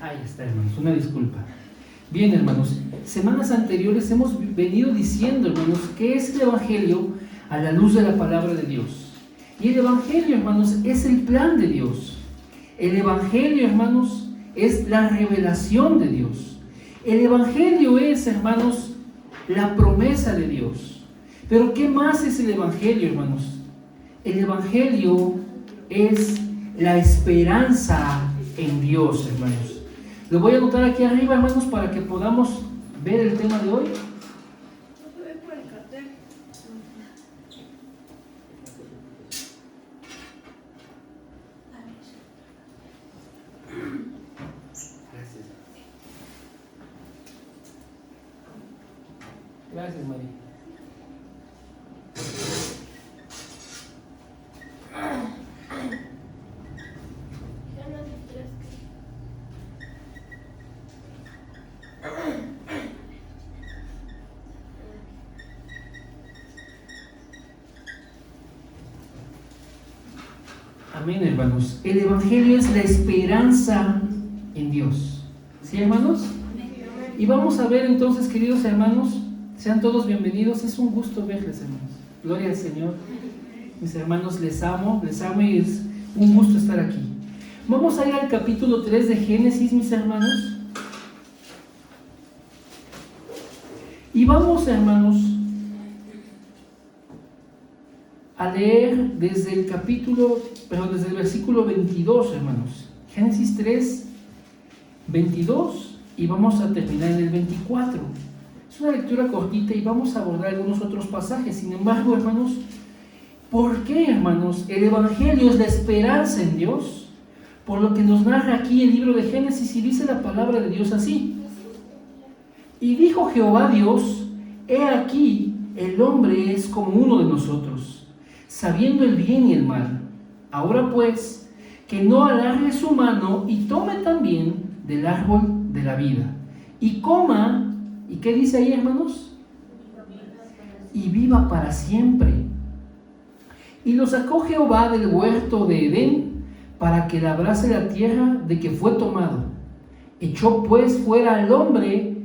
Ahí está, hermanos, una disculpa. Bien, hermanos, semanas anteriores hemos venido diciendo, hermanos, qué es el Evangelio a la luz de la palabra de Dios. Y el Evangelio, hermanos, es el plan de Dios. El Evangelio, hermanos, es la revelación de Dios. El Evangelio es, hermanos, la promesa de Dios. Pero ¿qué más es el Evangelio, hermanos? El Evangelio es la esperanza en Dios, hermanos. Lo voy a anotar aquí arriba, hermanos, para que podamos ver el tema de hoy. Gracias, María. Amén, hermanos. El Evangelio es la esperanza en Dios. ¿Sí, hermanos? Y vamos a ver entonces, queridos hermanos, sean todos bienvenidos. Es un gusto verles, hermanos. Gloria al Señor. Mis hermanos, les amo y es un gusto estar aquí. Vamos a ir al capítulo 3 de Génesis, mis hermanos. Y vamos, hermanos, a leer desde el versículo 22, hermanos. Génesis 3, 22, y vamos a terminar en el 24. Es una lectura cortita y vamos a abordar algunos otros pasajes. Sin embargo, hermanos, ¿por qué, hermanos? El Evangelio es la esperanza en Dios, por lo que nos narra aquí el libro de Génesis, y dice la palabra de Dios así. Y dijo Jehová Dios: he aquí, el hombre es como uno de nosotros, sabiendo el bien y el mal. Ahora pues, que no alargue su mano y tome también del árbol de la vida, y coma, ¿y qué dice ahí, hermanos? Y viva para siempre. Y lo sacó Jehová del huerto de Edén, para que labrase la tierra de que fue tomado. Echó pues fuera al hombre,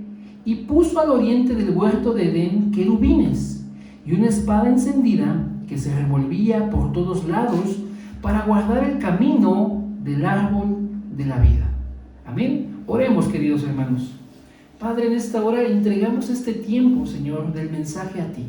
y puso al oriente del huerto de Edén querubines, y una espada encendida, que se revolvía por todos lados, para guardar el camino del árbol de la vida. Amén. Oremos, queridos hermanos. Padre, en esta hora entregamos este tiempo, Señor, del mensaje a ti.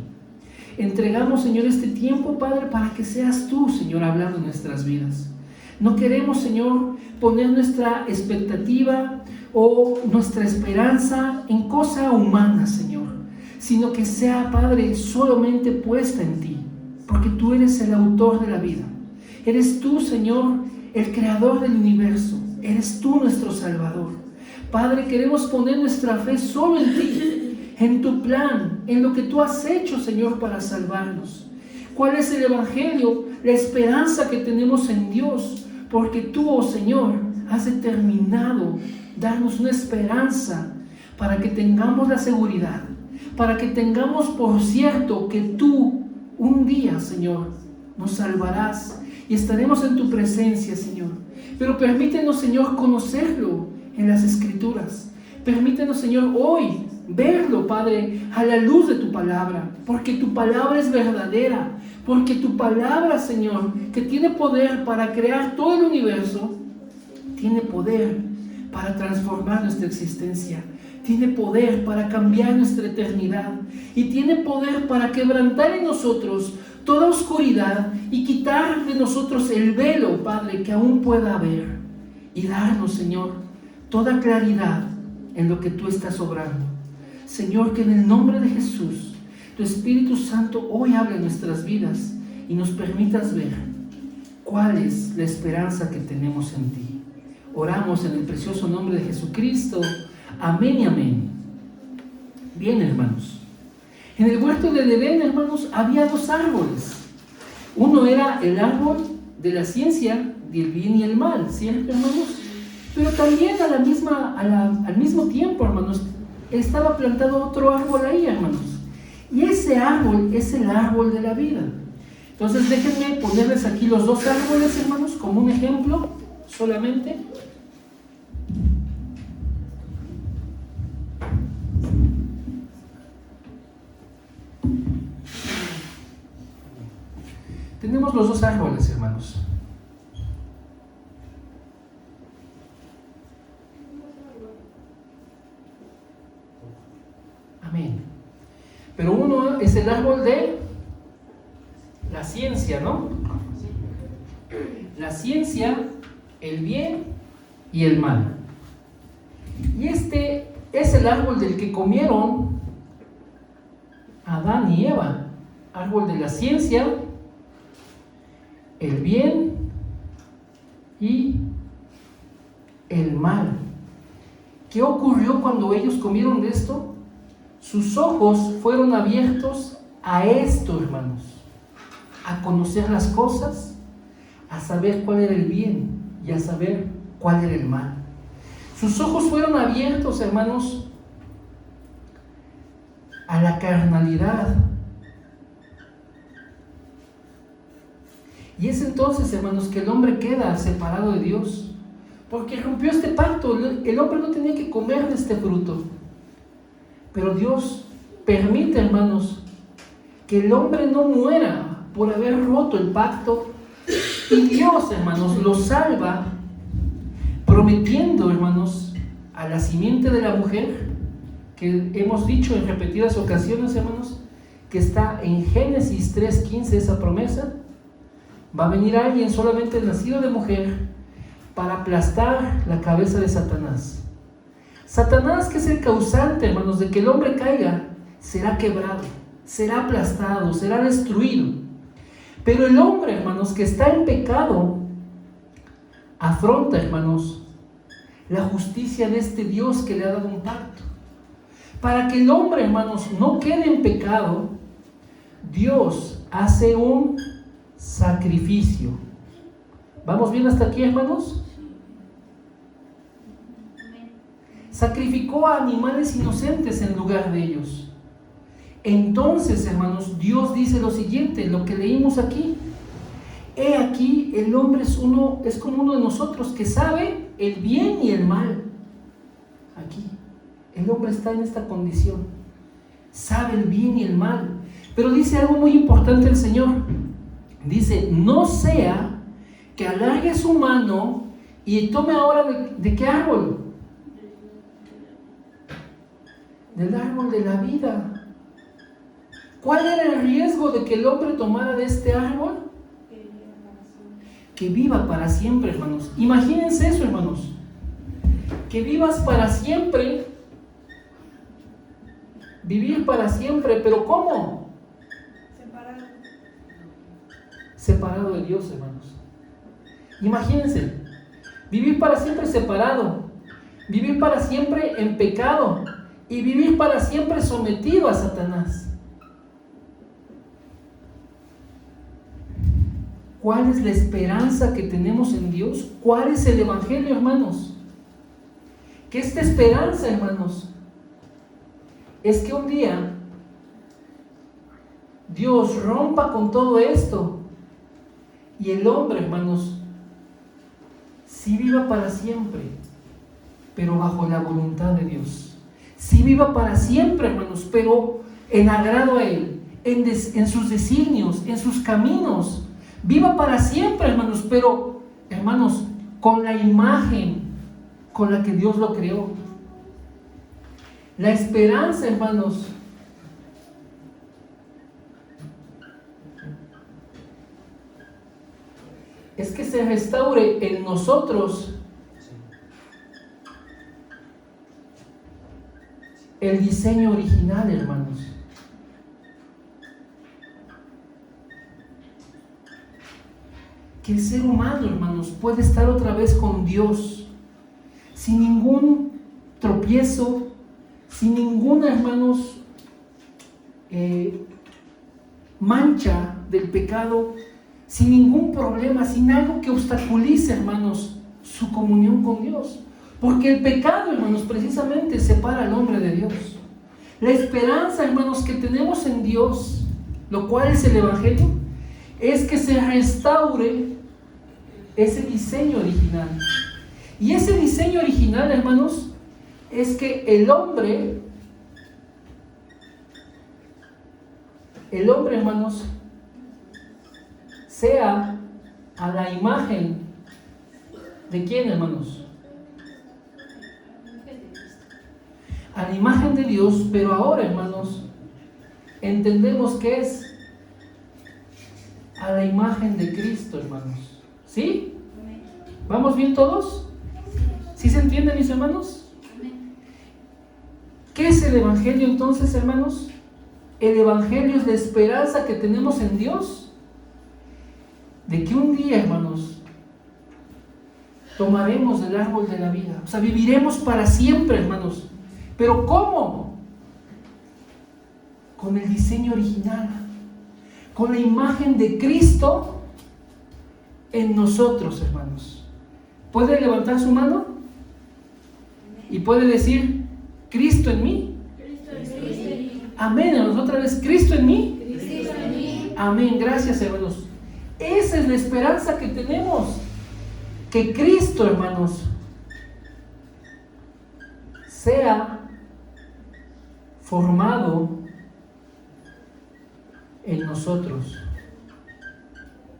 Entregamos, Señor, este tiempo, Padre, para que seas tú, Señor, hablando en nuestras vidas. No queremos, Señor, poner nuestra expectativa o nuestra esperanza en cosa humana, Señor, sino que sea, Padre, solamente puesta en ti, porque tú eres el autor de la vida. Eres tú, Señor, el creador del universo. Eres tú nuestro Salvador. Padre, queremos poner nuestra fe solo en ti, en tu plan, en lo que tú has hecho, Señor, para salvarnos. ¿Cuál es el Evangelio? La esperanza que tenemos en Dios, porque tú, oh Señor, has determinado darnos una esperanza para que tengamos la seguridad, para que tengamos por cierto que tú un día, Señor, nos salvarás y estaremos en tu presencia, Señor. Pero permítenos, Señor, conocerlo en las Escrituras. Permítenos, Señor, hoy verlo, Padre, a la luz de tu palabra, porque tu palabra es verdadera, porque tu palabra, Señor, que tiene poder para crear todo el universo, tiene poder para transformar nuestra existencia, tiene poder para cambiar nuestra eternidad, y tiene poder para quebrantar en nosotros toda oscuridad y quitar de nosotros el velo, Padre, que aún pueda haber, y darnos, Señor, toda claridad en lo que tú estás obrando. Señor, que en el nombre de Jesús, tu Espíritu Santo hoy hable en nuestras vidas y nos permitas ver cuál es la esperanza que tenemos en ti. Oramos en el precioso nombre de Jesucristo. Amén y amén. Bien, hermanos. En el huerto del Edén, hermanos, había dos árboles. Uno era el árbol de la ciencia del bien y el mal, ¿cierto, hermanos? Pero también al mismo tiempo, hermanos, estaba plantado otro árbol ahí, hermanos. Y ese árbol es el árbol de la vida. Entonces déjenme ponerles aquí los dos árboles, hermanos, como un ejemplo solamente. Tenemos los dos árboles, hermanos. Amén. Pero uno es el árbol de la ciencia, ¿no? La ciencia, el bien y el mal. Y este es el árbol del que comieron Adán y Eva. Árbol de la ciencia, el bien y el mal. ¿Qué ocurrió cuando ellos comieron de esto? Sus ojos fueron abiertos a esto, hermanos, a conocer las cosas, a saber cuál era el bien y a saber cuál era el mal. Sus ojos fueron abiertos, hermanos, a la carnalidad. Y es entonces, hermanos, que el hombre queda separado de Dios, porque rompió este pacto. El hombre no tenía que comer de este fruto. Pero Dios permite, hermanos, que el hombre no muera por haber roto el pacto. Y Dios, hermanos, lo salva prometiendo, hermanos, a la simiente de la mujer, que hemos dicho en repetidas ocasiones, hermanos, que está en Génesis 3:15 esa promesa. Va a venir alguien solamente nacido de mujer para aplastar la cabeza de Satanás. Satanás, que es el causante, hermanos, de que el hombre caiga, será quebrado, será aplastado, será destruido. Pero el hombre, hermanos, que está en pecado, afronta, hermanos, la justicia de este Dios que le ha dado un pacto. Para que el hombre, hermanos, no quede en pecado, Dios hace un sacrificio. ¿Vamos bien hasta aquí, hermanos? Sacrificó a animales inocentes en lugar de ellos. Entonces, hermanos, Dios dice lo siguiente, lo que leímos aquí. He aquí, el hombre es como uno de nosotros que sabe el bien y el mal. Aquí, el hombre está en esta condición. Sabe el bien y el mal. Pero dice algo muy importante el Señor. Dice, no sea que alargue su mano y tome ahora ¿de qué árbol? Del árbol de la vida. ¿Cuál era el riesgo de que el hombre tomara de este árbol? Que viva para siempre, hermanos. Imagínense eso, hermanos. Que vivas para siempre. Vivir para siempre, pero ¿cómo? Separado de Dios, hermanos. Imagínense. Vivir para siempre separado. Vivir para siempre en pecado. Y vivir para siempre sometido a Satanás. ¿Cuál es la esperanza que tenemos en Dios? ¿Cuál es el evangelio, hermanos? Que esta esperanza, hermanos, es que un día Dios rompa con todo esto y el hombre, hermanos, sí viva para siempre, pero bajo la voluntad de Dios. Sí viva para siempre, hermanos, pero en agrado a Él, en sus designios, en sus caminos. Viva para siempre, hermanos, pero, hermanos, con la imagen con la que Dios lo creó. La esperanza, hermanos, es que se restaure en nosotros el diseño original, hermanos. Que el ser humano, hermanos, puede estar otra vez con Dios, sin ningún tropiezo, sin ninguna, hermanos, mancha del pecado, sin ningún problema, sin algo que obstaculice, hermanos, su comunión con Dios. Porque el pecado, hermanos, precisamente separa al hombre de Dios. La esperanza, hermanos, que tenemos en Dios, lo cual es el evangelio, es que se restaure ese diseño original. Y ese diseño original, hermanos, es que el hombre, hermanos, sea a la imagen ¿de quién, hermanos? A la imagen de Dios, pero ahora, hermanos, entendemos que es a la imagen de Cristo, hermanos. ¿Sí? ¿Vamos bien todos? ¿Sí se entienden, mis hermanos? ¿Qué es el Evangelio entonces, hermanos? El Evangelio es la esperanza que tenemos en Dios de que un día, hermanos, tomaremos el árbol de la vida. O sea, viviremos para siempre, hermanos. ¿Pero cómo? Con el diseño original, con la imagen de Cristo en nosotros, hermanos. ¿Puede levantar su mano? Y puede decir, Cristo en mí. Amén, hermanos. Otra vez, Cristo en mí. Amén, gracias, hermanos. Esa es la esperanza que tenemos. Que Cristo, hermanos, sea formado en nosotros.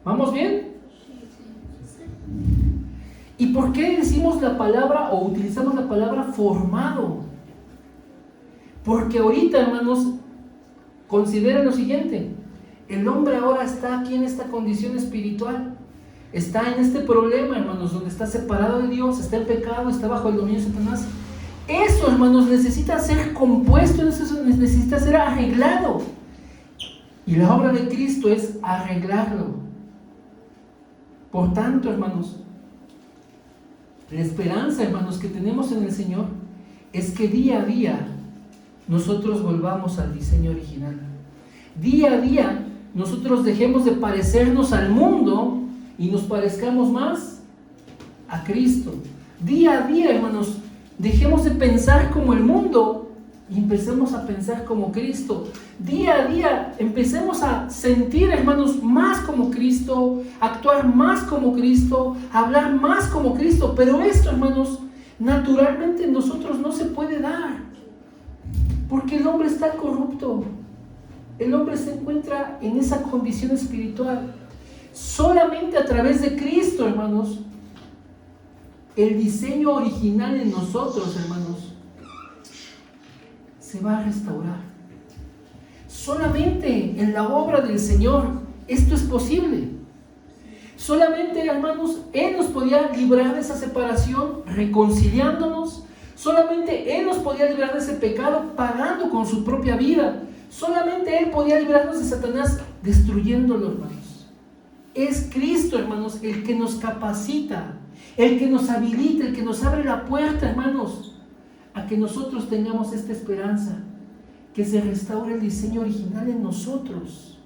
¿Vamos bien? ¿Y por qué decimos la palabra o utilizamos la palabra formado? Porque ahorita, hermanos, consideren lo siguiente. El hombre ahora está aquí en esta condición espiritual. Está en este problema, hermanos, donde está separado de Dios, está en pecado, está bajo el dominio de Satanás. Eso, hermanos, necesita ser compuesto, eso necesita ser arreglado. Y la obra de Cristo es arreglarlo. Por tanto, hermanos, la esperanza, hermanos, que tenemos en el Señor es que día a día nosotros volvamos al diseño original. Día a día nosotros dejemos de parecernos al mundo y nos parezcamos más a Cristo. Día a día, hermanos, dejemos de pensar como el mundo y empecemos a pensar como Cristo. Día a día empecemos a sentir, hermanos, más como Cristo, actuar más como Cristo, hablar más como Cristo. Pero esto, hermanos, naturalmente en nosotros no se puede dar, porque el hombre está corrupto. El hombre se encuentra en esa condición espiritual. Solamente a través de Cristo, hermanos, el diseño original en nosotros, hermanos, se va a restaurar. Solamente en la obra del Señor esto es posible. Solamente, hermanos, Él nos podía librar de esa separación reconciliándonos. Solamente Él nos podía librar de ese pecado pagando con su propia vida. Solamente Él podía librarnos de Satanás destruyéndolo, hermanos. Es Cristo, hermanos, el que nos capacita, el que nos habilita, el que nos abre la puerta, hermanos, a que nosotros tengamos esta esperanza, que se restaure el diseño original en nosotros.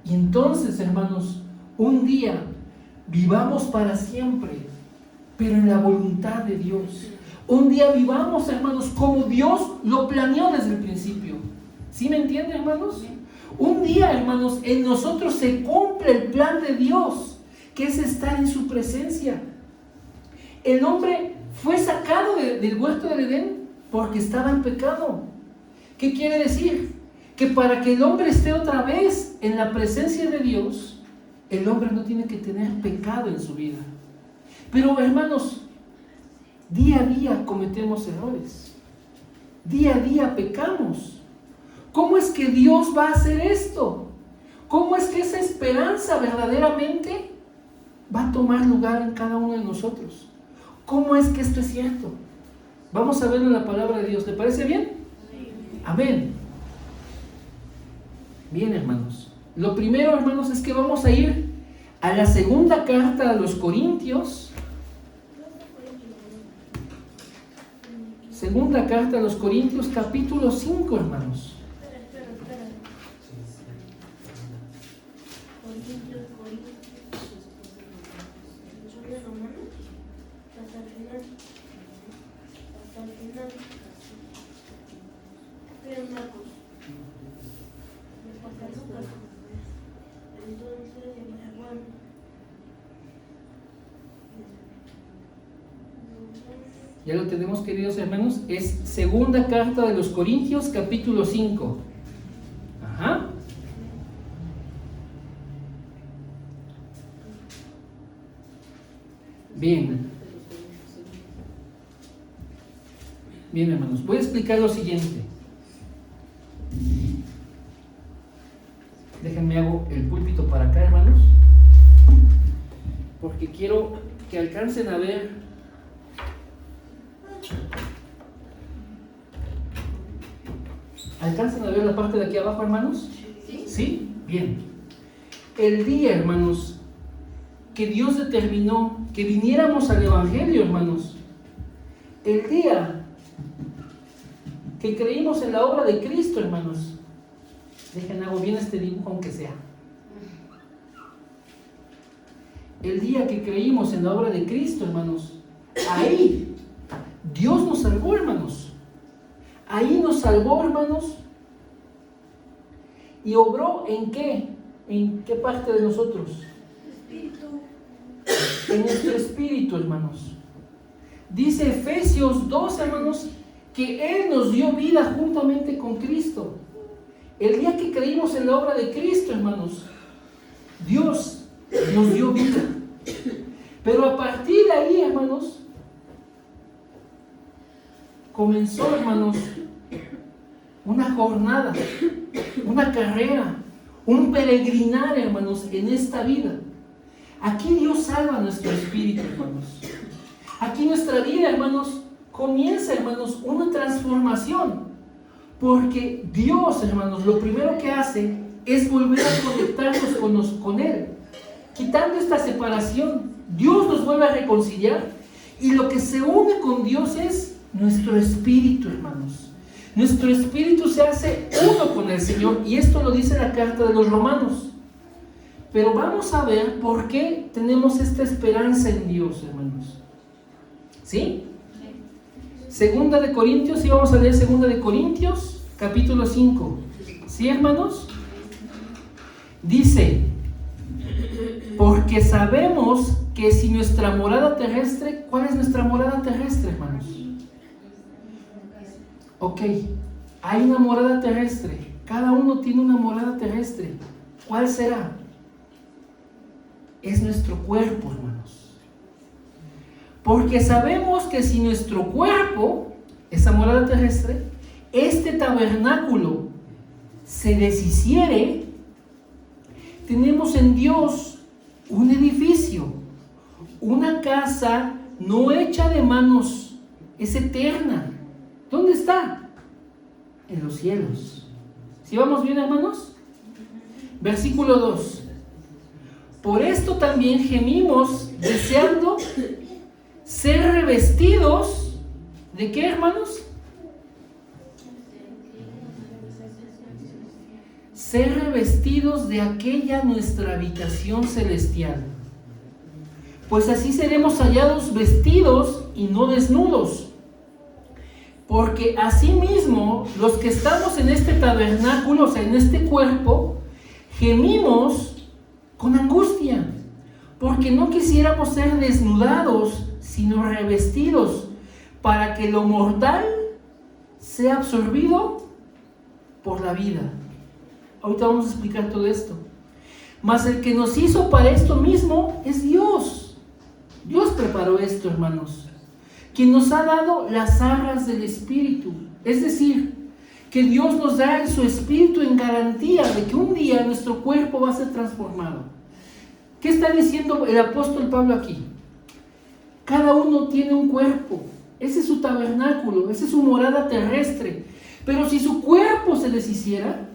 Y entonces, hermanos, un día vivamos para siempre, pero en la voluntad de Dios. Un día vivamos, hermanos, como Dios lo planeó desde el principio. ¿Sí me entienden, hermanos? Un día, hermanos, en nosotros se cumple el plan de Dios, que es estar en su presencia. El hombre fue sacado del huerto del Edén porque estaba en pecado. ¿Qué quiere decir? Que para que el hombre esté otra vez en la presencia de Dios, el hombre no tiene que tener pecado en su vida. Pero, hermanos, día a día cometemos errores. Día a día pecamos. ¿Cómo es que Dios va a hacer esto? ¿Cómo es que esa esperanza verdaderamente va a tomar lugar en cada uno de nosotros? ¿Cómo es que esto es cierto? Vamos a verlo en la palabra de Dios. ¿Le parece bien? Amén. Bien, hermanos. Lo primero, hermanos, es que vamos a ir a la segunda carta a los Corintios. Segunda carta a los Corintios, capítulo 5, hermanos. Entonces Ya lo tenemos, queridos hermanos. Es segunda carta de los Corintios, capítulo 5. Ajá. Bien. Bien, hermanos. Voy a explicar lo siguiente. Déjenme hago el púlpito para acá, hermanos, porque quiero que alcancen a ver la parte de aquí abajo, hermanos. ¿Sí? Bien. El día, hermanos, que Dios determinó que viniéramos al Evangelio, hermanos, el día que creímos en la obra de Cristo, hermanos, dejen hago bien este dibujo aunque sea. El día que creímos en la obra de Cristo, hermanos, ahí Dios nos salvó, hermanos. Ahí nos salvó, hermanos. ¿Y obró en qué? ¿En qué parte de nosotros? Espíritu. En nuestro espíritu, hermanos. Dice Efesios 2, hermanos, que Él nos dio vida juntamente con Cristo. El día que creímos en la obra de Cristo, hermanos, Dios nos dio vida. Pero a partir de ahí, hermanos, comenzó, hermanos, una jornada, una carrera, un peregrinar, hermanos, en esta vida. Aquí Dios salva nuestro espíritu, hermanos. Aquí nuestra vida, hermanos, comienza, hermanos, una transformación. Porque Dios, hermanos, lo primero que hace es volver a conectarnos con Él. Quitando esta separación, Dios nos vuelve a reconciliar. Y lo que se une con Dios es nuestro espíritu, hermanos. Nuestro espíritu se hace uno con el Señor. Y esto lo dice la carta de los Romanos. Pero vamos a ver por qué tenemos esta esperanza en Dios, hermanos. ¿Sí? Segunda de Corintios, y vamos a leer Segunda de Corintios, capítulo 5. ¿Sí, hermanos? Dice, porque sabemos que si nuestra morada terrestre, ¿cuál es nuestra morada terrestre, hermanos? Ok, hay una morada terrestre, cada uno tiene una morada terrestre. ¿Cuál será? Es nuestro cuerpo, hermanos. Porque sabemos que si nuestro cuerpo, esa morada terrestre, este tabernáculo se deshiciere, tenemos en Dios un edificio, una casa no hecha de manos, es eterna. ¿Dónde está? En los cielos. ¿Sí vamos bien, hermanos? Versículo 2. Por esto también gemimos deseando ser revestidos ¿de qué, hermanos? Ser revestidos de aquella nuestra habitación celestial. Pues así seremos hallados vestidos y no desnudos. Porque asimismo, los que estamos en este tabernáculo, o sea, en este cuerpo, gemimos con angustia, porque no quisiéramos ser desnudados, sino revestidos, para que lo mortal sea absorbido por la vida. Ahorita vamos a explicar todo esto. Mas el que nos hizo para esto mismo es Dios. Dios preparó esto, hermanos. Quien nos ha dado las arras del Espíritu. Es decir, que Dios nos da en su Espíritu en garantía de que un día nuestro cuerpo va a ser transformado. ¿Qué está diciendo el apóstol Pablo aquí? Cada uno tiene un cuerpo. Ese es su tabernáculo, esa es su morada terrestre. Pero si su cuerpo se deshiciera,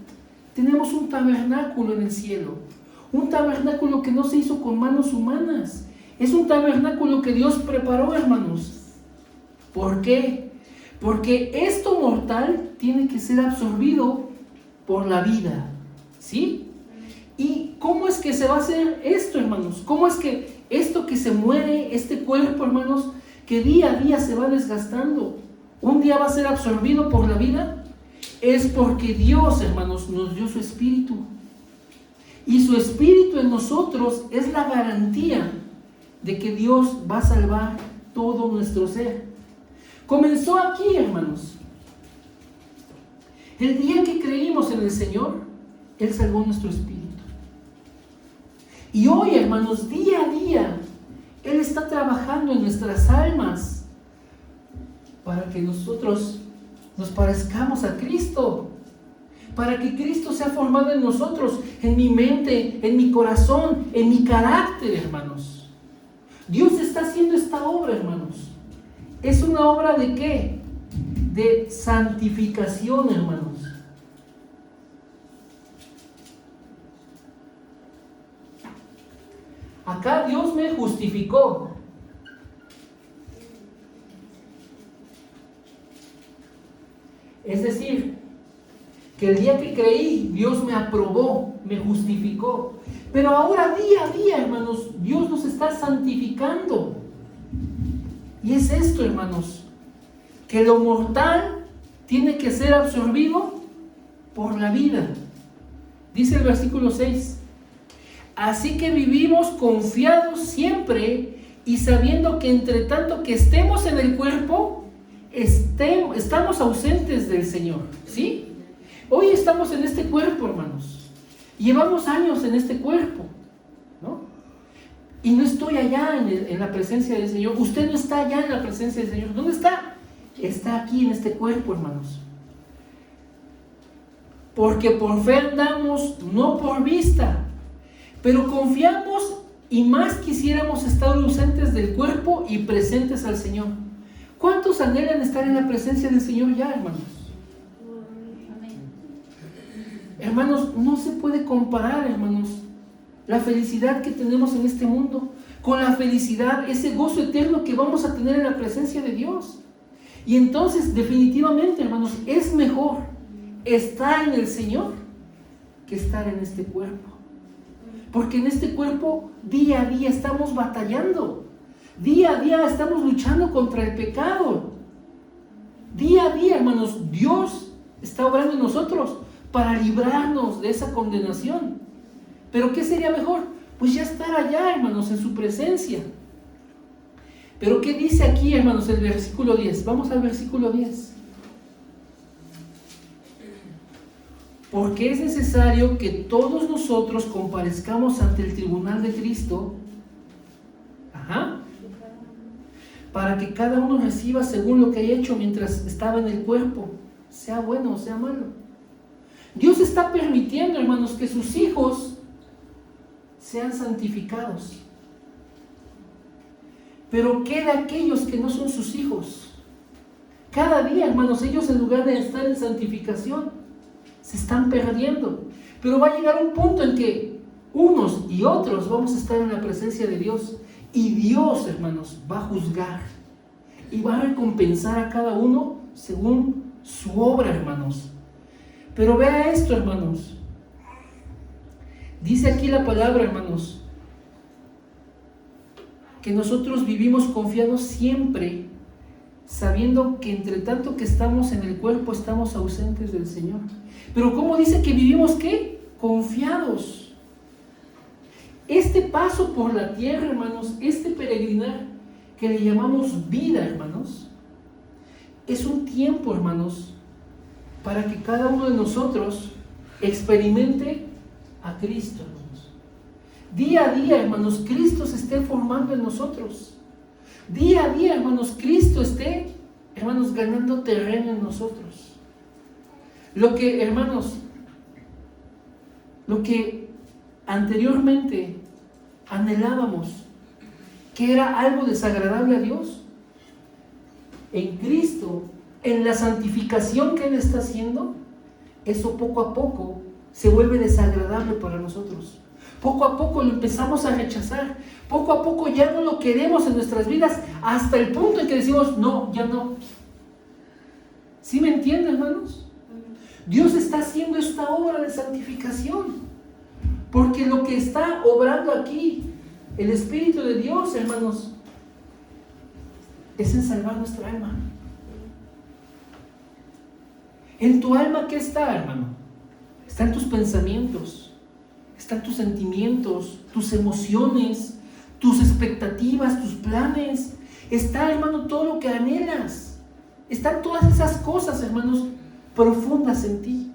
tenemos un tabernáculo en el cielo. Un tabernáculo que no se hizo con manos humanas. Es un tabernáculo que Dios preparó, hermanos. ¿Por qué? Porque esto mortal tiene que ser absorbido por la vida. ¿Sí? ¿Y cómo es que se va a hacer esto, hermanos? ¿Cómo es que esto que se muere, este cuerpo, hermanos, que día a día se va desgastando, un día va a ser absorbido por la vida? Es porque Dios, hermanos, nos dio su Espíritu. Y su Espíritu en nosotros es la garantía de que Dios va a salvar todo nuestro ser. Comenzó aquí, hermanos. El día que creímos en el Señor, Él salvó nuestro espíritu. Y hoy, hermanos, día a día, Él está trabajando en nuestras almas para que nosotros nos parezcamos a Cristo, para que Cristo sea formado en nosotros, en mi mente, en mi corazón, en mi carácter, hermanos. Dios está haciendo esta obra, hermanos. ¿Es una obra de qué? De santificación, hermanos. Acá Dios me justificó. Es decir, que el día que creí, Dios me aprobó, me justificó. Pero ahora día a día, hermanos, Dios nos está santificando. Y es esto, hermanos, que lo mortal tiene que ser absorbido por la vida. Dice el versículo 6. Así que vivimos confiados siempre y sabiendo que entre tanto que estemos en el cuerpo, estamos ausentes del Señor. ¿Sí? Hoy estamos en este cuerpo, hermanos. Llevamos años en este cuerpo, ¿no? Y no estoy allá en la presencia del Señor. Usted no está allá en la presencia del Señor. ¿Dónde está? Está aquí en este cuerpo, hermanos. Porque por fe andamos, no por vista. Pero confiamos y más quisiéramos estar ausentes del cuerpo y presentes al Señor. ¿Cuántos anhelan estar en la presencia del Señor ya, hermanos? Hermanos, no se puede comparar, hermanos, la felicidad que tenemos en este mundo con la felicidad, ese gozo eterno que vamos a tener en la presencia de Dios. Y entonces, definitivamente, hermanos, es mejor estar en el Señor que estar en este cuerpo. Porque en este cuerpo día a día estamos batallando. Día a día estamos luchando contra el pecado. Día a día, hermanos, Dios está obrando en nosotros para librarnos de esa condenación. Pero ¿qué sería mejor? Pues ya estar allá, hermanos, en su presencia. Pero ¿qué dice aquí, hermanos, el versículo 10? Vamos al versículo 10. Porque es necesario que todos nosotros comparezcamos ante el tribunal de Cristo, para que cada uno reciba según lo que haya hecho mientras estaba en el cuerpo, sea bueno o sea malo. Dios está permitiendo, hermanos, que sus hijos sean santificados. Pero ¿qué de aquellos que no son sus hijos? Cada día, hermanos, ellos en lugar de estar en santificación, se están perdiendo. Pero va a llegar un punto en que unos y otros vamos a estar en la presencia de Dios. Y Dios, hermanos, va a juzgar. Y va a recompensar a cada uno según su obra, hermanos. Pero vea esto, hermanos. Dice aquí la palabra, hermanos, que nosotros vivimos confiados siempre, sabiendo que entre tanto que estamos en el cuerpo, estamos ausentes del Señor. Pero ¿cómo dice que vivimos qué? Confiados. Este paso por la tierra, hermanos, este peregrinar que le llamamos vida, hermanos, es un tiempo, hermanos, para que cada uno de nosotros experimente a Cristo, hermanos. Día a día, hermanos, Cristo se esté formando en nosotros. Día a día, hermanos, Cristo esté, hermanos, ganando terreno en nosotros. Lo que, hermanos, lo que anteriormente anhelábamos, que era algo desagradable a Dios, en Cristo, en la santificación que Él está haciendo, eso poco a poco se vuelve desagradable para nosotros. Poco a poco lo empezamos a rechazar. Poco a poco ya no lo queremos en nuestras vidas, hasta el punto en que decimos, no, ya no. ¿Sí me entienden, hermanos? Dios está haciendo esta obra de santificación, porque lo que está obrando aquí, el Espíritu de Dios, hermanos, es en salvar nuestra alma. En tu alma, ¿qué está, hermano? Están tus pensamientos, están tus sentimientos, tus emociones, tus expectativas, tus planes. Está, hermano, todo lo que anhelas. Están todas esas cosas, hermanos, profundas en ti.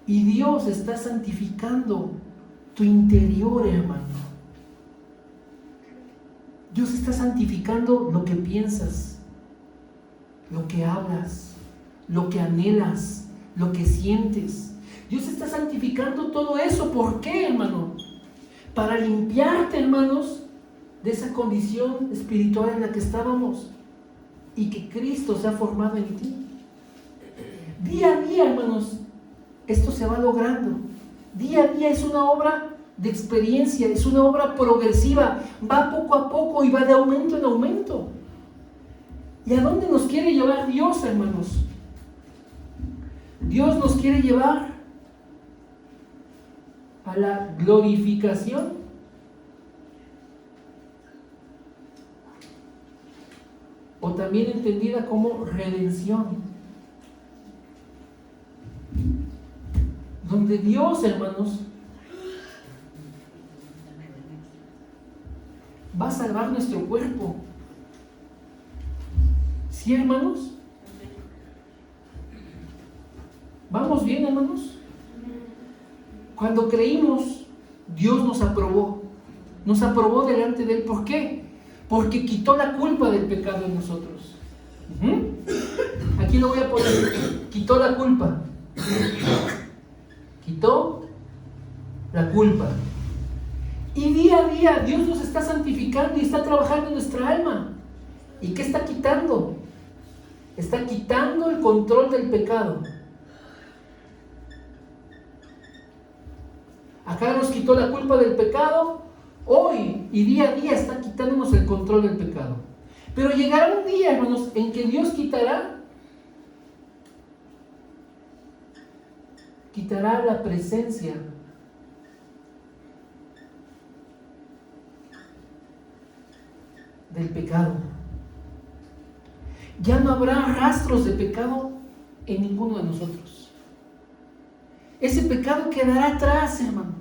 Y Dios está santificando tu interior, hermano. Dios está santificando lo que piensas, lo que hablas, lo que anhelas, lo que sientes. Dios está santificando todo eso. ¿Por qué, hermano? Para limpiarte, hermanos, de esa condición espiritual en la que estábamos y que Cristo se ha formado en ti. Día a día, hermanos, esto se va logrando. Día a día es una obra de experiencia, es una obra progresiva, va poco a poco y va de aumento en aumento. ¿Y a dónde nos quiere llevar Dios, hermanos? Dios nos quiere llevar a la glorificación. O también entendida como redención. Donde Dios, hermanos, va a salvar nuestro cuerpo. ¿Sí, hermanos? ¿Vamos bien, hermanos? Cuando creímos, Dios nos aprobó. Nos aprobó delante de Él. ¿Por qué? Porque quitó la culpa del pecado en nosotros. Aquí lo voy a poner. Quitó la culpa. Quitó la culpa. Y día a día Dios nos está santificando y está trabajando en nuestra alma. ¿Y qué está quitando? Está quitando el control del pecado. Acá nos quitó la culpa del pecado. Hoy y día a día está quitándonos el control del pecado. Pero llegará un día, hermanos, en que Dios quitará la presencia del pecado. Ya no habrá rastros de pecado en ninguno de nosotros. Ese pecado quedará atrás, hermanos.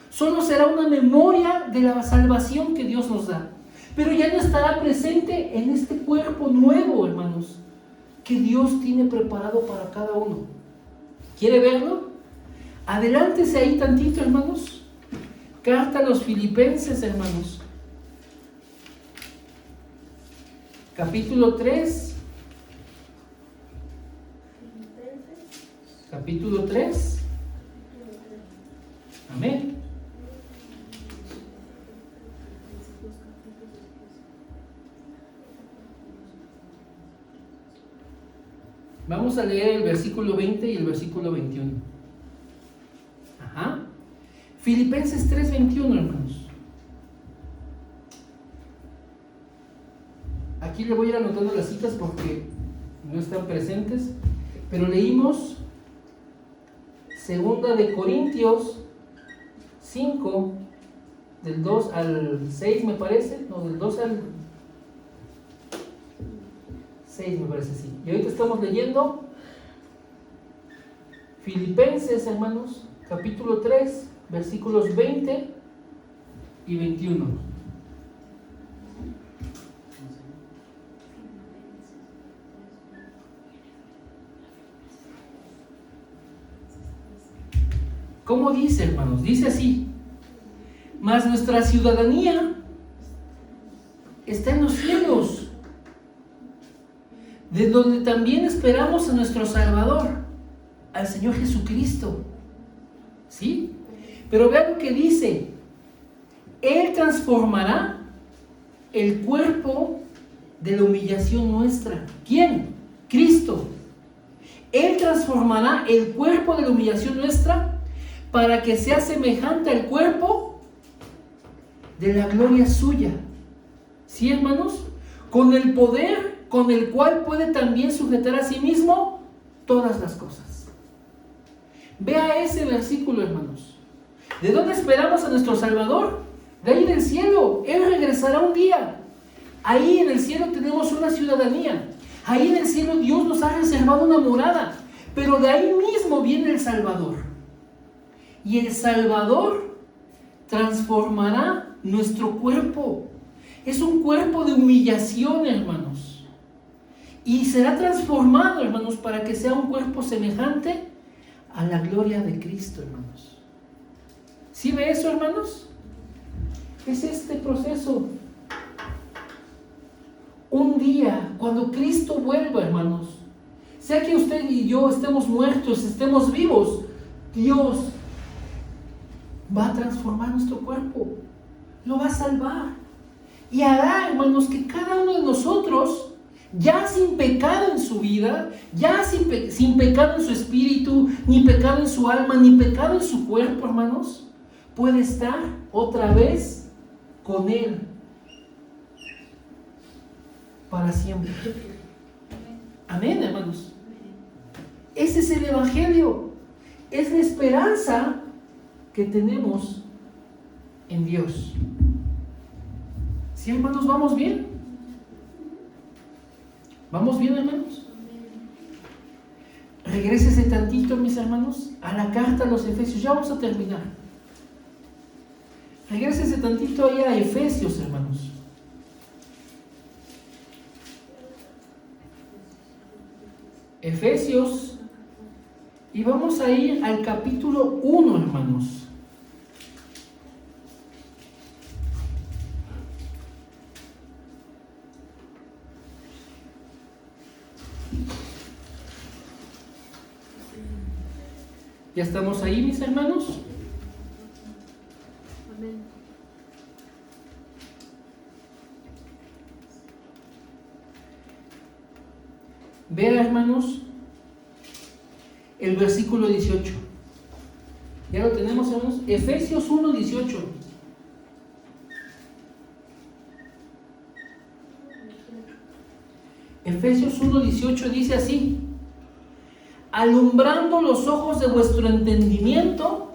Solo será una memoria de la salvación que Dios nos da. Pero ya no estará presente en este cuerpo nuevo, hermanos, que Dios tiene preparado para cada uno. ¿Quiere verlo? Adelántese ahí tantito, hermanos. Carta a los Filipenses, hermanos. Capítulo 3. Capítulo 3. Amén. Vamos a leer el versículo 20 y el versículo 21. Ajá. Filipenses 3:21, hermanos. Aquí le voy a ir anotando las citas porque no están presentes, pero leímos 2 de Corintios 5, del 2 al 6 me parece, no, del 2 al 6 me parece, sí. Y ahorita estamos leyendo Filipenses, hermanos, capítulo 3, versículos 20 y 21. ¿Cómo dice, hermanos? Dice así: mas nuestra ciudadanía está en los cielos, de donde también esperamos a nuestro Salvador, al Señor Jesucristo. ¿Sí? Pero vean lo que dice: Él transformará el cuerpo de la humillación nuestra. ¿Quién? Cristo. Él transformará el cuerpo de la humillación nuestra para que sea semejante al cuerpo de la gloria suya. ¿Sí, hermanos? Con el poder con el cual puede también sujetar a sí mismo todas las cosas. Vea ese versículo, hermanos. ¿De dónde esperamos a nuestro Salvador? De ahí del cielo. Él regresará un día. Ahí en el cielo tenemos una ciudadanía. Ahí en el cielo Dios nos ha reservado una morada. Pero de ahí mismo viene el Salvador. Y el Salvador transformará nuestro cuerpo. Es un cuerpo de humillación, hermanos. y será transformado, hermanos, para que sea un cuerpo semejante a la gloria de Cristo, hermanos. ¿Sí ve eso, hermanos? Es este proceso. Un día, cuando Cristo vuelva, hermanos, sea que usted y yo estemos muertos, estemos vivos, Dios va a transformar nuestro cuerpo, lo va a salvar y hará, hermanos, que cada uno de nosotros, ya sin pecado en su vida, ya sin pecado en su espíritu, ni pecado en su alma, ni pecado en su cuerpo, hermanos, puede estar otra vez con Él para siempre. Amén, hermanos. Ese es el Evangelio, es la esperanza que tenemos en Dios. ¿Sí, hermanos? ¿Vamos bien? ¿Vamos bien, hermanos? Regrésese tantito, mis hermanos, a la carta a los Efesios. Ya vamos a terminar. Regrésese tantito ahí a Efesios, hermanos. Efesios, y vamos a ir al capítulo 1, hermanos. ¿Ya estamos ahí, mis hermanos? Amén. Vean, hermanos, el versículo 18. ¿Ya lo tenemos, hermanos? Efesios 1, 18. Efesios 1, 18 dice así: alumbrando los ojos de vuestro entendimiento,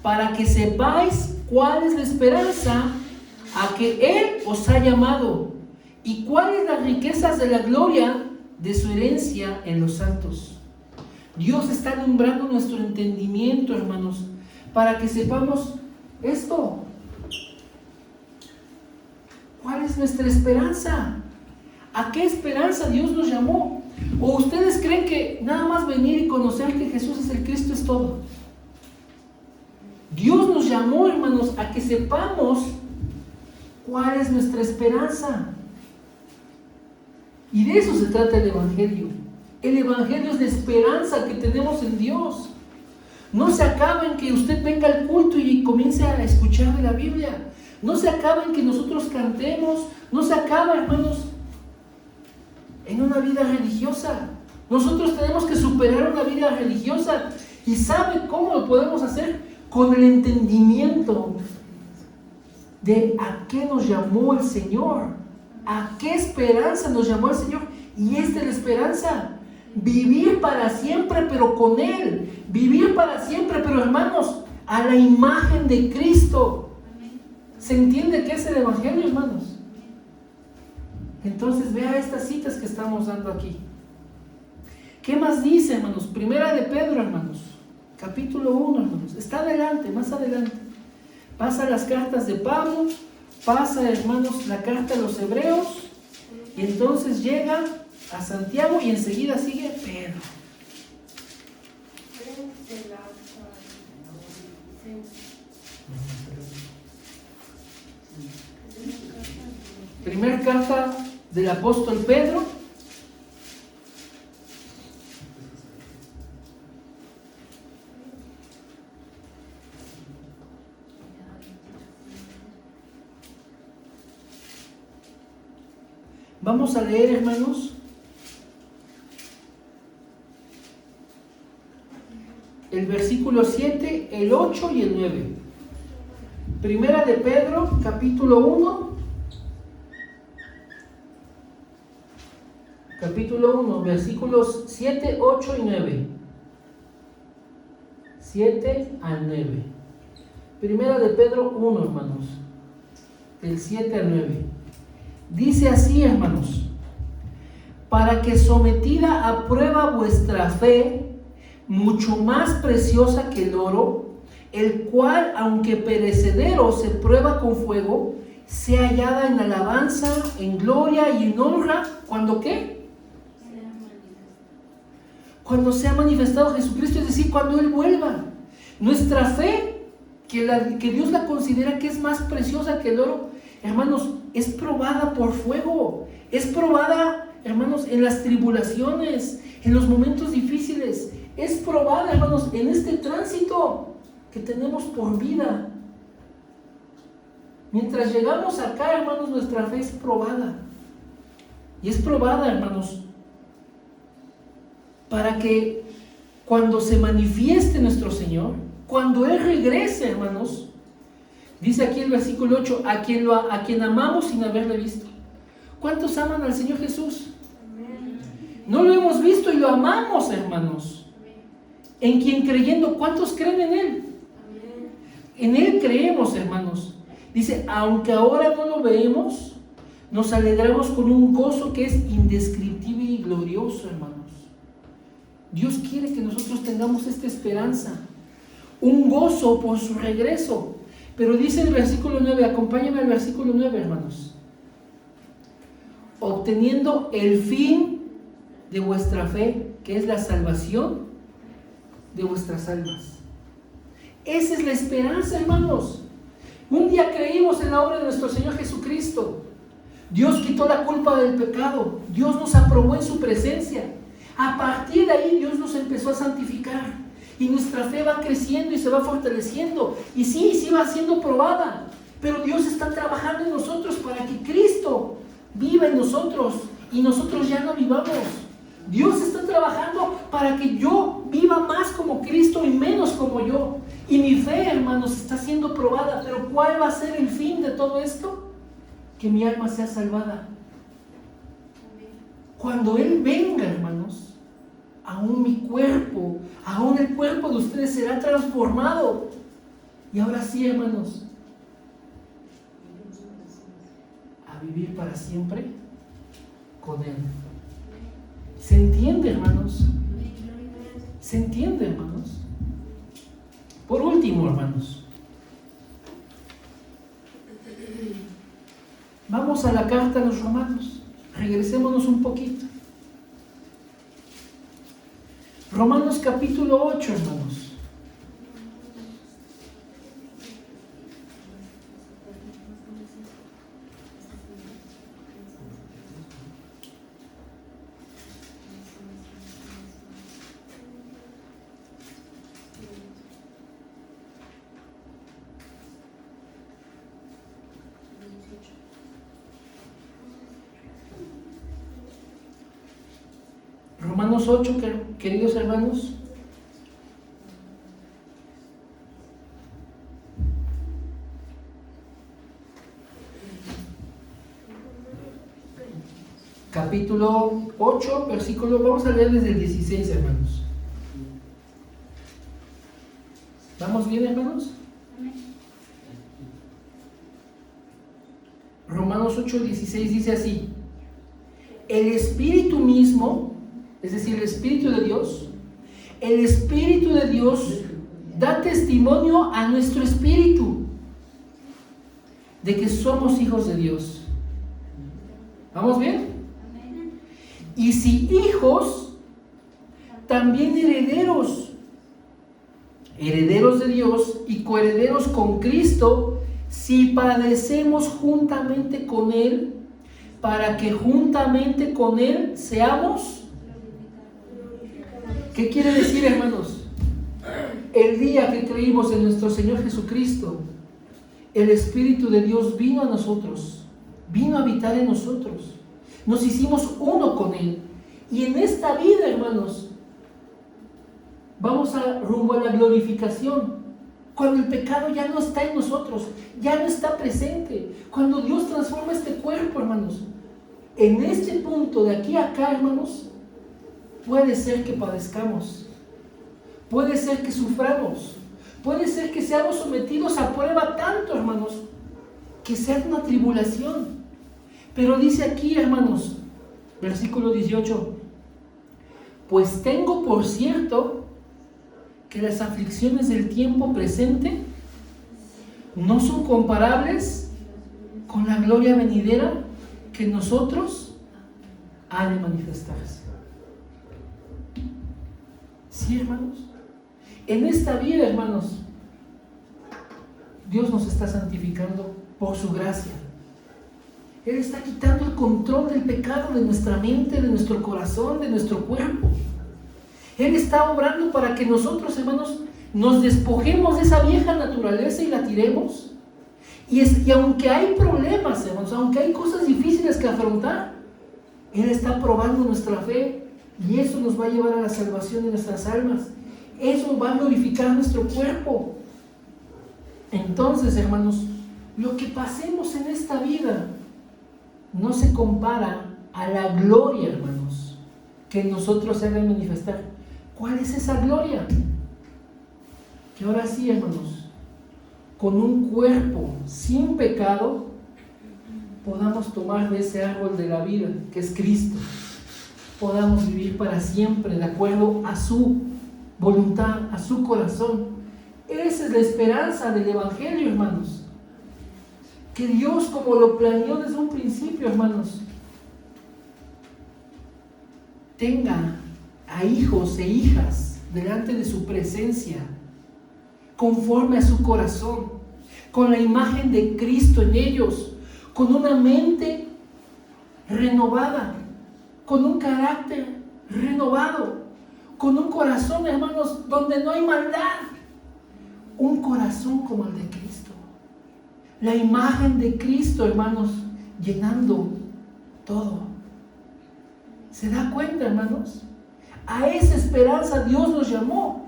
para que sepáis cuál es la esperanza a que Él os ha llamado, y cuáles las riquezas de la gloria de su herencia en los santos. Dios está alumbrando nuestro entendimiento, hermanos, para que sepamos esto. ¿Cuál es nuestra esperanza? ¿A qué esperanza Dios nos llamó? ¿O ustedes creen que nada más venir y conocer que Jesús es el Cristo es todo? Dios nos llamó, hermanos, a que sepamos cuál es nuestra esperanza. Y de eso se trata el Evangelio. El Evangelio es la esperanza que tenemos en Dios. No se acaba en que usted venga al culto y comience a escuchar de la Biblia. No se acaba en que nosotros cantemos. No se acaba, hermanos, en una vida religiosa. Nosotros tenemos que superar una vida religiosa. ¿Y sabe cómo lo podemos hacer? Con el entendimiento de a qué nos llamó el Señor. ¿A qué esperanza nos llamó el Señor? Y esta es la esperanza. Vivir para siempre, pero con Él. Vivir para siempre, pero hermanos, a la imagen de Cristo. ¿Se entiende qué es el Evangelio, hermanos? Entonces vea estas citas que estamos dando aquí. ¿Qué más dice, hermanos? Primera de Pedro, hermanos. Capítulo 1, hermanos. Está adelante, más adelante. Pasa las cartas de Pablo. Pasa, hermanos, la carta a los Hebreos. Y entonces llega a Santiago y enseguida sigue Pedro. Primera carta del apóstol Pedro. Vamos a leer, hermanos, el versículo 7, el 8 y el 9. Primera de Pedro, capítulo 1. Capítulo 1, versículos 7, 8 y 9. 7 al 9. Primera de Pedro 1, hermanos, del 7 al 9. Dice así, hermanos: para que sometida a prueba vuestra fe, mucho más preciosa que el oro, el cual, aunque perecedero, se prueba con fuego, sea hallada en alabanza, en gloria y en honra, ¿cuando qué? cuando sea manifestado Jesucristo, es decir, cuando Él vuelva. Nuestra fe, que Dios la considera que es más preciosa que el oro, hermanos, es probada por fuego, es probada, hermanos, en las tribulaciones, en los momentos difíciles, es probada, hermanos, en este tránsito que tenemos por vida. Mientras llegamos acá, hermanos, nuestra fe es probada. Y es probada, hermanos, para que cuando se manifieste nuestro Señor, cuando Él regrese, hermanos, dice aquí el versículo 8, a quien amamos sin haberle visto. ¿Cuántos aman al Señor Jesús? No lo hemos visto y lo amamos, hermanos. En quien creyendo, ¿cuántos creen en Él? En Él creemos, hermanos. Dice, aunque ahora no lo vemos, nos alegramos con un gozo que es indescriptible y glorioso, hermanos. Dios quiere que nosotros tengamos esta esperanza, un gozo por su regreso. Pero dice en el versículo 9, acompáñenme al versículo 9, hermanos. Obteniendo el fin de vuestra fe, que es la salvación de vuestras almas. Esa es la esperanza, hermanos. Un día creímos en la obra de nuestro Señor Jesucristo. Dios quitó la culpa del pecado. Dios nos aprobó en su presencia. A partir de ahí Dios nos empezó a santificar. Y nuestra fe va creciendo y se va fortaleciendo. Y sí va siendo probada. Pero Dios está trabajando en nosotros para que Cristo viva en nosotros. Y nosotros ya no vivamos. Dios está trabajando para que yo viva más como Cristo y menos como yo. Y mi fe, hermanos, está siendo probada. Pero ¿cuál va a ser el fin de todo esto? Que mi alma sea salvada. Cuando Él venga, hermanos, aún mi cuerpo, aún el cuerpo de ustedes será transformado. Y ahora sí, hermanos, a vivir para siempre con Él. ¿Se entiende, hermanos? ¿Se entiende, hermanos? Por último, hermanos, vamos a la carta a los Romanos. Regresémonos un poquito. Romanos capítulo 8, hermanos. Romanos 8, queridos hermanos. Capítulo 8, versículo, vamos a leer desde el 16, hermanos. ¿Vamos bien, hermanos? Romanos 8, 16 dice así: el Espíritu mismo, es decir, el Espíritu de Dios da testimonio a nuestro espíritu de que somos hijos de Dios. ¿Vamos bien? Y si hijos, también herederos, herederos de Dios y coherederos con Cristo, si padecemos juntamente con Él, para que juntamente con Él seamos. ¿Qué quiere decir, hermanos? El día que creímos en nuestro Señor Jesucristo, el Espíritu de Dios vino a nosotros, vino a habitar en nosotros. Nos hicimos uno con Él. Y en esta vida, hermanos, vamos rumbo a la glorificación. Cuando el pecado ya no está en nosotros, ya no está presente. Cuando Dios transforma este cuerpo, hermanos. En este punto, de aquí a acá, hermanos, puede ser que padezcamos. Puede ser que suframos. Puede ser que seamos sometidos a prueba tanto, hermanos, que sea una tribulación. Pero dice aquí, hermanos, versículo 18: pues tengo por cierto que las aflicciones del tiempo presente no son comparables con la gloria venidera que en nosotros ha de manifestarse. ¿Sí, hermanos? En esta vida, hermanos, Dios nos está santificando por su gracia. Él está quitando el control del pecado de nuestra mente, de nuestro corazón, de nuestro cuerpo. Él está obrando para que nosotros, hermanos, nos despojemos de esa vieja naturaleza y la tiremos. Y aunque hay problemas, hermanos, aunque hay cosas difíciles que afrontar, Él está probando nuestra fe y eso nos va a llevar a la salvación de nuestras almas. Eso va a glorificar nuestro cuerpo. Entonces, hermanos, lo que pasemos en esta vida no se compara a la gloria, hermanos, que en nosotros se ha de manifestar. ¿Cuál es esa gloria? Que ahora sí, hermanos, con un cuerpo sin pecado, podamos tomar de ese árbol de la vida, que es Cristo. Podamos vivir para siempre de acuerdo a su voluntad, a su corazón. Esa es la esperanza del Evangelio, hermanos. Que Dios, como lo planeó desde un principio, hermanos, tenga a hijos e hijas delante de su presencia, conforme a su corazón, con la imagen de Cristo en ellos, con una mente renovada, con un carácter renovado, con un corazón, hermanos, donde no hay maldad, un corazón como el de Cristo. La imagen de Cristo, hermanos, llenando todo. ¿Se da cuenta, hermanos? A esa esperanza Dios nos llamó,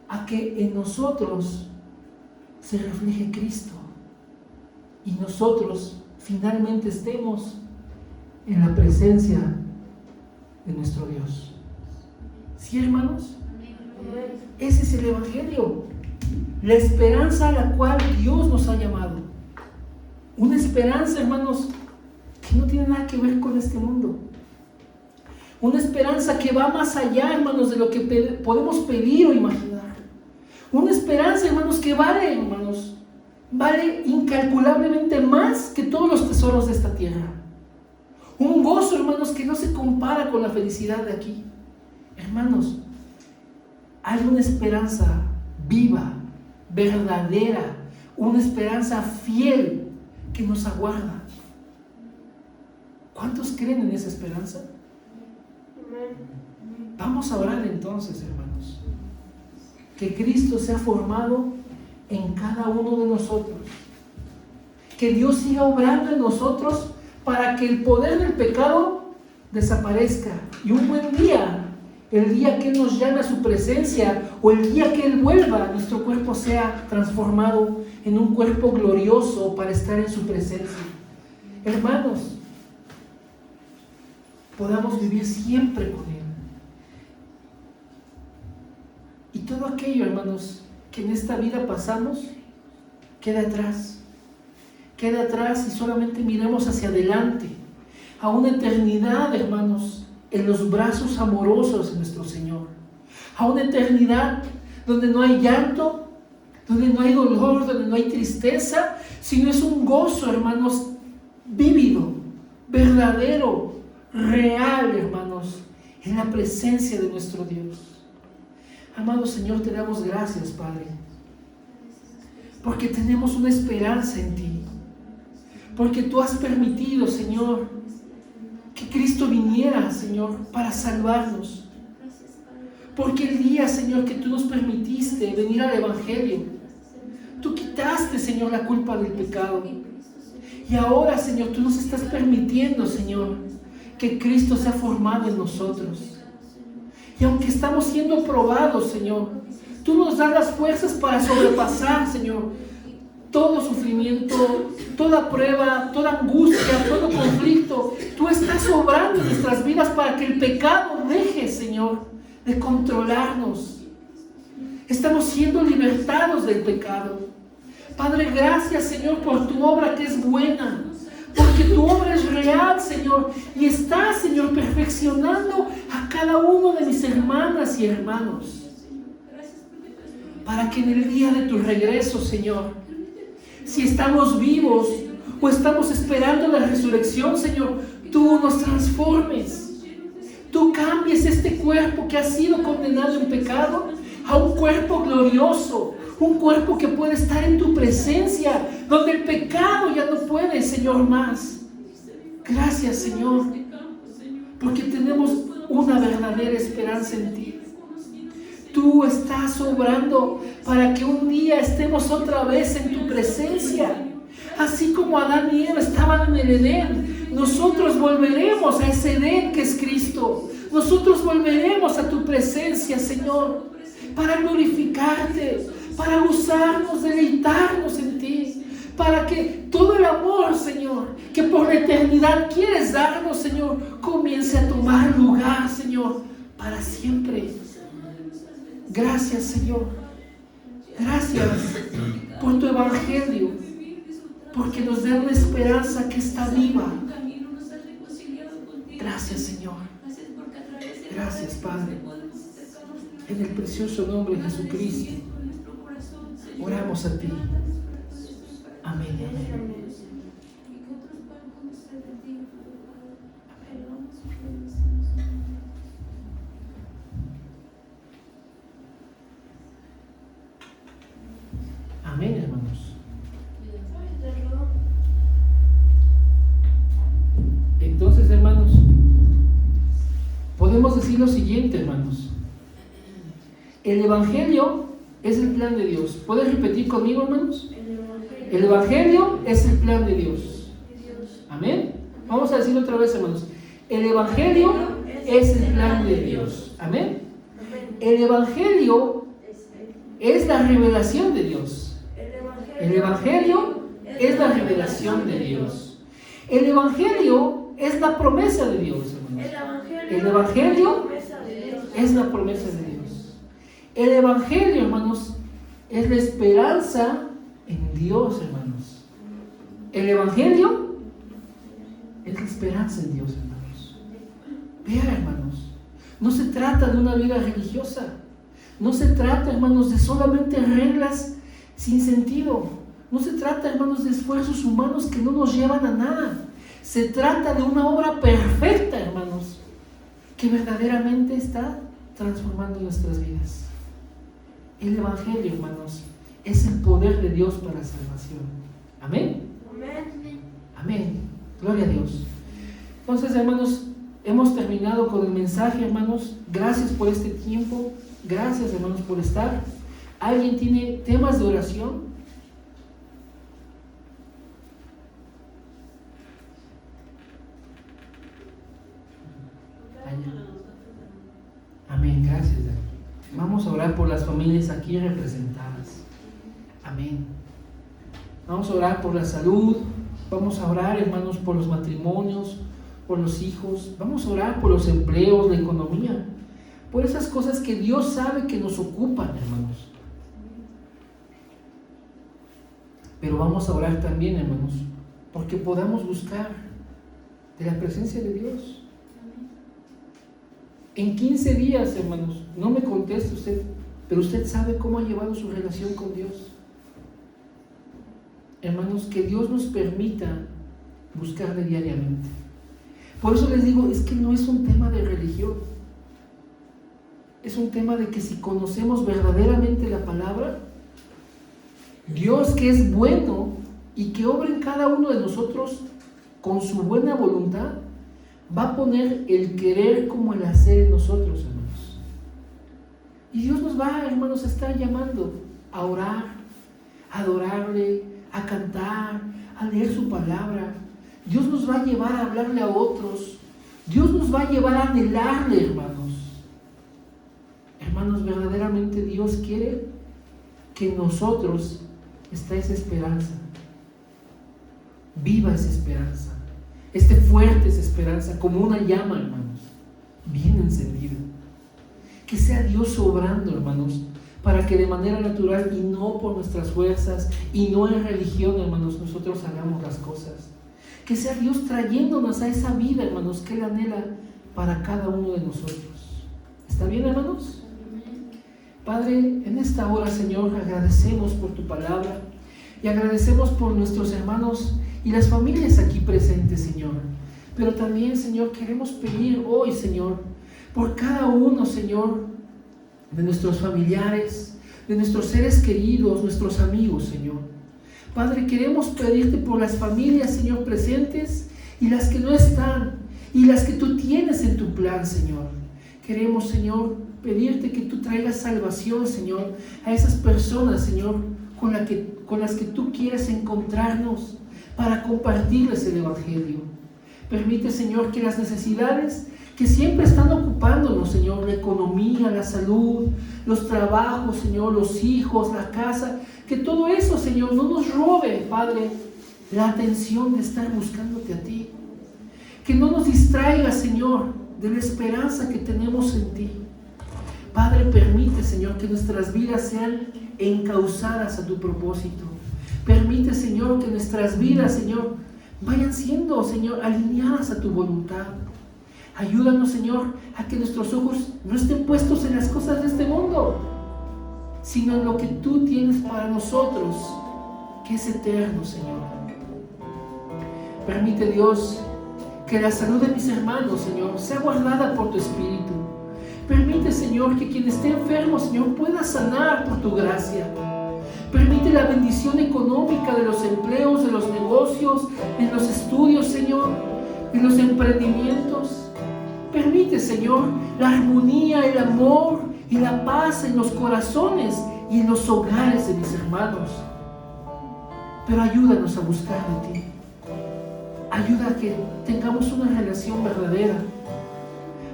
a que en nosotros se refleje Cristo y nosotros finalmente estemos en la presencia de nuestro Dios. ¿Sí, hermanos? Ese es el Evangelio, la esperanza a la cual Dios nos ha llamado. Una esperanza, hermanos, que no tiene nada que ver con este mundo. Una esperanza que va más allá, hermanos, de lo que podemos pedir o imaginar. Una esperanza, hermanos, que vale incalculablemente más que todos los tesoros de esta tierra. Un gozo, hermanos, que no se compara con la felicidad de aquí. Hermanos, hay una esperanza viva, verdadera, una esperanza fiel que nos aguarda. ¿Cuántos creen en esa esperanza? Vamos a orar entonces, hermanos, que Cristo sea formado en cada uno de nosotros, que Dios siga obrando en nosotros para que el poder del pecado desaparezca y un buen día, el día que Él nos llame a su presencia o el día que Él vuelva, nuestro cuerpo sea transformado en un cuerpo glorioso para estar en su presencia. Hermanos, podamos vivir siempre con Él. Y todo aquello, hermanos, que en esta vida pasamos, queda atrás. Queda atrás y solamente miremos hacia adelante, a una eternidad, hermanos, en los brazos amorosos de nuestro Señor. A una eternidad donde no hay llanto, donde no hay dolor, donde no hay tristeza, sino es un gozo, hermanos, vívido, verdadero, real, hermanos, en la presencia de nuestro Dios. Amado Señor, te damos gracias, Padre, porque tenemos una esperanza en ti, porque tú has permitido, Señor, que Cristo viniera, Señor, para salvarnos, porque el día, Señor, que tú nos permitiste venir al Evangelio, tú quitaste, Señor, la culpa del pecado, y ahora, Señor, tú nos estás permitiendo, Señor, que Cristo sea formado en nosotros. Y aunque estamos siendo probados, Señor, tú nos das las fuerzas para sobrepasar, Señor, todo sufrimiento, toda prueba, toda angustia, todo conflicto. Tú estás obrando en nuestras vidas para que el pecado deje, Señor, de controlarnos. Estamos siendo libertados del pecado. Padre, gracias, Señor, por tu obra que es buena, porque tu obra es real, Señor, y está, Señor, perfeccionando a cada uno de mis hermanas y hermanos, para que en el día de tu regreso, Señor, si estamos vivos o estamos esperando la resurrección, Señor, tú nos transformes, tú cambies este cuerpo que ha sido condenado en pecado a un cuerpo glorioso, un cuerpo que puede estar en tu presencia, donde el pecado ya no puede, Señor, más. Gracias, Señor, porque tenemos una verdadera esperanza en ti. Tú estás obrando para que un día estemos otra vez en tu presencia. Así como Adán y Eva estaban en el Edén, nosotros volveremos a ese Edén que es Cristo. Nosotros volveremos a tu presencia, Señor, para glorificarte, para usarnos, deleitarnos en ti, para que todo el amor, Señor, que por la eternidad quieres darnos, Señor, comience a tomar lugar, Señor, para siempre. Gracias, Señor. Gracias por tu evangelio, porque nos da una esperanza que está viva. Gracias, Señor. Gracias, Padre. En el precioso nombre de Jesucristo, oramos a ti. Amén. Amén. Amén, hermanos. Entonces, hermanos, podemos decir lo siguiente, hermanos. El Evangelio es el plan de Dios. ¿Puedes repetir conmigo, hermanos? El Evangelio es el plan de Dios. Amén. Vamos a decirlo otra vez, hermanos. El Evangelio es el plan de Dios. Amén. El Evangelio es la revelación de Dios. El Evangelio es la revelación de Dios. El Evangelio es la promesa de Dios, hermanos. El Evangelio es la promesa de Dios. El Evangelio, hermanos, es la esperanza en Dios, hermanos. El Evangelio es la esperanza en Dios, hermanos. Vean, hermanos, no se trata de una vida religiosa. No se trata, hermanos, de solamente reglas sin sentido. No se trata, hermanos, de esfuerzos humanos que no nos llevan a nada. Se trata de una obra perfecta, hermanos, que verdaderamente está transformando nuestras vidas. El Evangelio, hermanos, es el poder de Dios para la salvación. Amén. Amén. Amén. Gloria a Dios. Entonces, hermanos, hemos terminado con el mensaje, hermanos. Gracias por este tiempo. Gracias, hermanos, por estar. ¿Alguien tiene temas de oración? Amén, gracias. Vamos a orar por las familias aquí representadas. Amén. Vamos a orar por la salud. Vamos a orar, hermanos, por los matrimonios, por los hijos. Vamos a orar por los empleos, la economía, por esas cosas que Dios sabe que nos ocupan, hermanos. Pero vamos a orar también, hermanos, porque podamos buscar de la presencia de Dios. En 15 días, hermanos, no me conteste usted, pero usted sabe cómo ha llevado su relación con Dios. Hermanos, que Dios nos permita buscarle diariamente. Por eso les digo, es que no es un tema de religión. Es un tema de que si conocemos verdaderamente la palabra, Dios, que es bueno y que obra en cada uno de nosotros con su buena voluntad, va a poner el querer como el hacer en nosotros, hermanos. Y Dios nos va, hermanos, a estar llamando a orar, a adorarle, a cantar, a leer su palabra. Dios nos va a llevar a hablarle a otros. Dios nos va a llevar a anhelarle, hermanos. Hermanos, verdaderamente Dios quiere que en nosotros está esa esperanza. Viva esa esperanza. Esté fuerte esa esperanza, como una llama, hermanos, bien encendida. Que sea Dios obrando, hermanos, para que de manera natural y no por nuestras fuerzas y no en religión, hermanos, nosotros hagamos las cosas. Que sea Dios trayéndonos a esa vida, hermanos, que Él anhela para cada uno de nosotros. ¿Está bien, hermanos? Padre, en esta hora, Señor, agradecemos por tu palabra y agradecemos por nuestros hermanos y las familias aquí presentes, Señor. Pero también, Señor, queremos pedir hoy, Señor, por cada uno, Señor, de nuestros familiares, de nuestros seres queridos, nuestros amigos, Señor. Padre, queremos pedirte por las familias, Señor, presentes y las que no están, y las que tú tienes en tu plan, Señor. Queremos, Señor, pedirte que tú traigas salvación, Señor, a esas personas, Señor, con las que tú quieres encontrarnos para compartirles el Evangelio. Permite, Señor, que las necesidades que siempre están ocupándonos, Señor, la economía, la salud, los trabajos, Señor, los hijos, la casa, que todo eso, Señor, no nos robe, Padre, la atención de estar buscándote a ti. Que no nos distraiga, Señor, de la esperanza que tenemos en ti. Padre, permite, Señor, que nuestras vidas sean encauzadas a tu propósito. Permite, Señor, que nuestras vidas, Señor, vayan siendo, Señor, alineadas a tu voluntad. Ayúdanos, Señor, a que nuestros ojos no estén puestos en las cosas de este mundo, sino en lo que tú tienes para nosotros, que es eterno, Señor. Permite, Dios, que la salud de mis hermanos, Señor, sea guardada por tu Espíritu. Permite, Señor, que quien esté enfermo, Señor, pueda sanar por tu gracia. Permite la bendición económica de los empleos, de los negocios, en los estudios, Señor, en los emprendimientos. Permite, Señor, la armonía, el amor y la paz en los corazones y en los hogares de mis hermanos. Pero ayúdanos a buscar de ti. Ayuda a que tengamos una relación verdadera.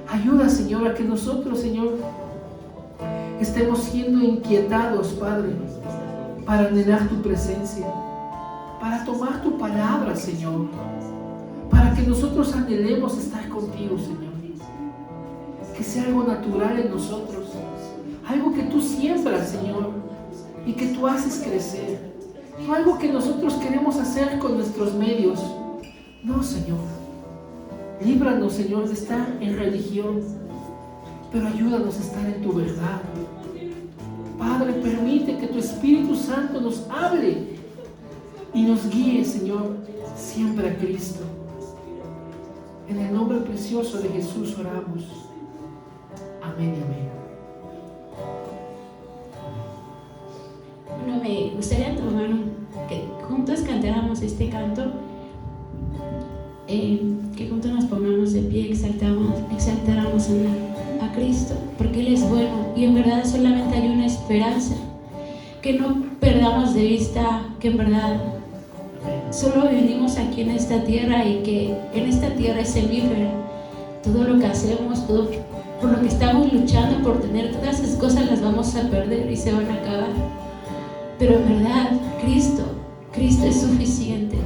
Ayuda, Señor, a que nosotros, Señor, estemos siendo inquietados, Padre, para anhelar tu presencia, para tomar tu palabra, Señor, para que nosotros anhelemos estar contigo, Señor. Que sea algo natural en nosotros, algo que tú siembras, Señor, y que tú haces crecer, no algo que nosotros queremos hacer con nuestros medios. No, Señor. Líbranos, Señor, de estar en religión, pero ayúdanos a estar en tu verdad. Padre, permite que tu Espíritu Santo nos hable y nos guíe, Señor, siempre a Cristo. En el nombre precioso de Jesús oramos. Amén y amén. Bueno, me gustaría, hermano, que juntos cantáramos este canto, que juntos nos pongamos de pie, exaltáramos a Cristo, porque Él es bueno y en verdad solamente hay una esperanza, que no perdamos de vista que en verdad solo vivimos aquí en esta tierra y que en esta tierra es efímera. Todo lo que hacemos, todo por lo que estamos luchando por tener, todas esas cosas las vamos a perder y se van a acabar. Pero en verdad, Cristo es suficiente.